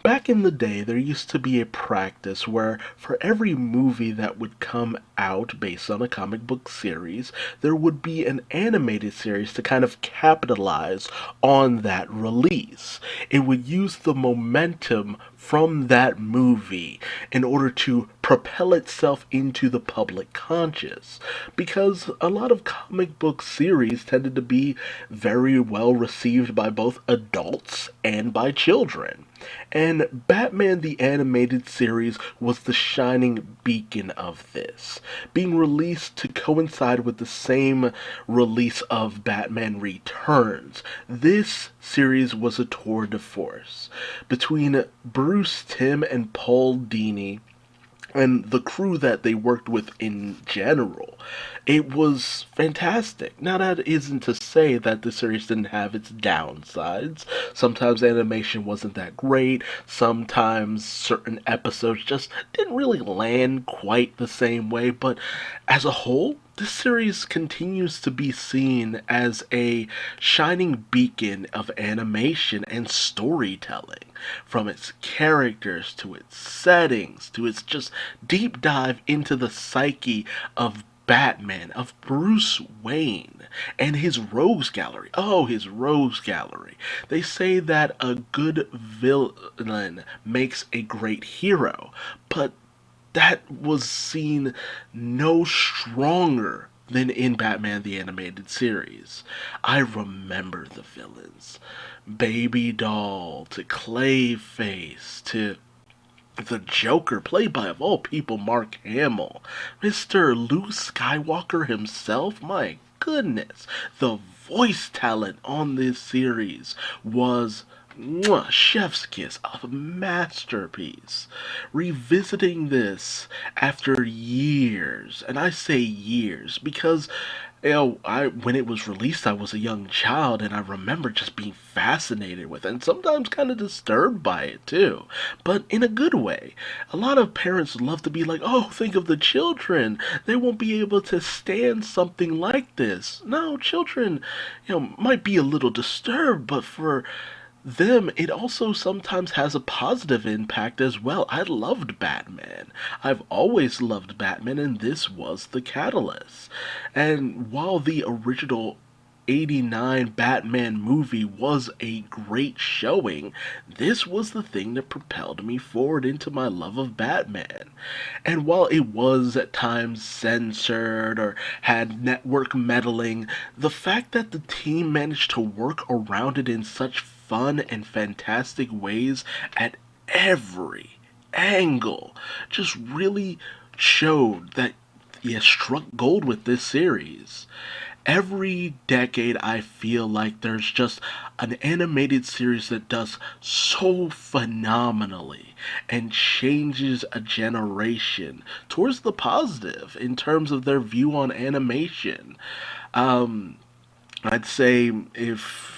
Back in the day, there used to be a practice where for every movie that would come out based on a comic book series, there would be an animated series to kind of capitalize on that release. It would use the momentum from that movie in order to propel itself into the public conscious. Because a lot of comic book series tended to be very well received by both adults and by children. And Batman the Animated Series was the shining beacon of this, being released to coincide with the same release of Batman Returns. This series was a tour de force between Bruce Timm and Paul Dini and the crew that they worked with in general. It was fantastic. Now, that isn't to say that the series didn't have its downsides. Sometimes animation wasn't that great, sometimes certain episodes just didn't really land quite the same way, but as a whole, this series continues to be seen as a shining beacon of animation and storytelling. From its characters to its settings to its just deep dive into the psyche of Batman, of Bruce Wayne, and his rogues gallery. Oh, his rogues gallery. They say that a good villain makes a great hero, but that was seen no stronger than in Batman the Animated Series. I remember the villains. Baby Doll to Clayface to the Joker, played by, of all people, Mark Hamill. Mr. Luke Skywalker himself, my goodness. The voice talent on this series was chef's kiss, a masterpiece. Revisiting this after years, and I say years because I when it was released, I was a young child, and I remember just being fascinated with it, and sometimes kind of disturbed by it too, but in a good way. A lot of parents love to be like, "Oh, think of the children; they won't be able to stand something like this." No, children, might be a little disturbed, but for them, it also sometimes has a positive impact as well. I loved Batman. I've always loved Batman, and this was the catalyst. And while the original 89 Batman movie was a great showing, this was the thing that propelled me forward into my love of Batman. And while it was at times censored or had network meddling, the fact that the team managed to work around it in such fun and fantastic ways at every angle just really showed that you struck gold with this series. Every decade, I feel like there's just an animated series that does so phenomenally and changes a generation towards the positive in terms of their view on animation. Um, I'd say if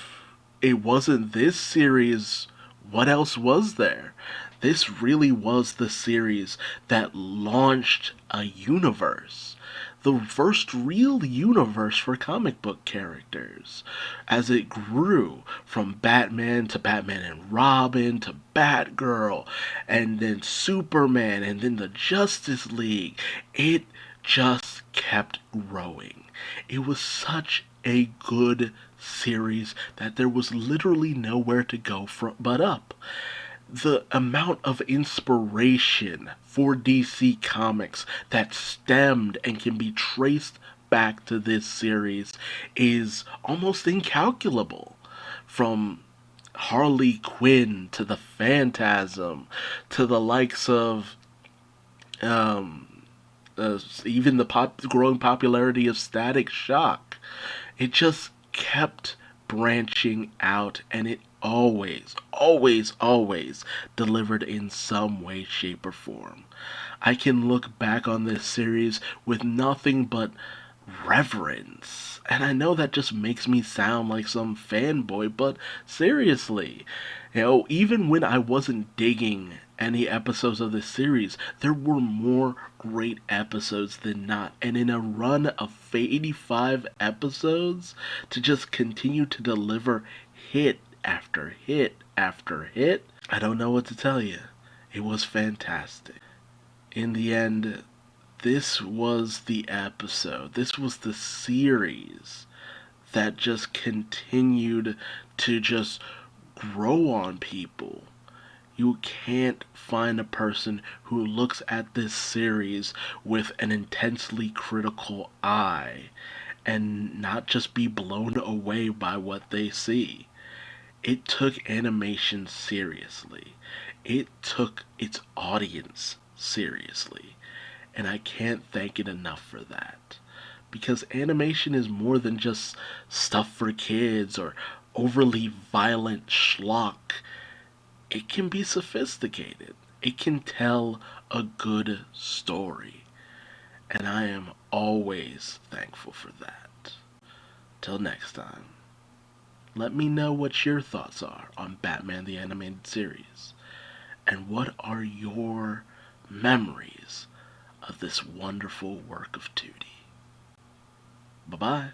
it wasn't this series, what else was there? This really was the series that launched a universe. The first real universe for comic book characters. As it grew from Batman to Batman and Robin to Batgirl, and then Superman, and then the Justice League, it just kept growing. It was such a good series that there was literally nowhere to go from but up. The amount of inspiration for DC Comics that stemmed and can be traced back to this series is almost incalculable. From Harley Quinn to the Phantasm to the likes of even the growing popularity of Static Shock. It just kept branching out, and it always, always, always delivered in some way, shape, or form. I can look back on this series with nothing but reverence. And I know that just makes me sound like some fanboy, but seriously, even when I wasn't digging any episodes of this series, there were more great episodes than not. And in a run of 85 episodes, to just continue to deliver hit after hit after hit. I don't know what to tell you. It was fantastic. In the end, this was the episode. This was the series that just continued to just grow on people. You can't find a person who looks at this series with an intensely critical eye and not just be blown away by what they see. It took animation seriously. It took its audience seriously. And I can't thank it enough for that. Because animation is more than just stuff for kids or overly violent schlock. It can be sophisticated. It can tell a good story. And I am always thankful for that. Till next time, let me know what your thoughts are on Batman the Animated Series. And what are your memories of this wonderful work of 2D? Bye-bye.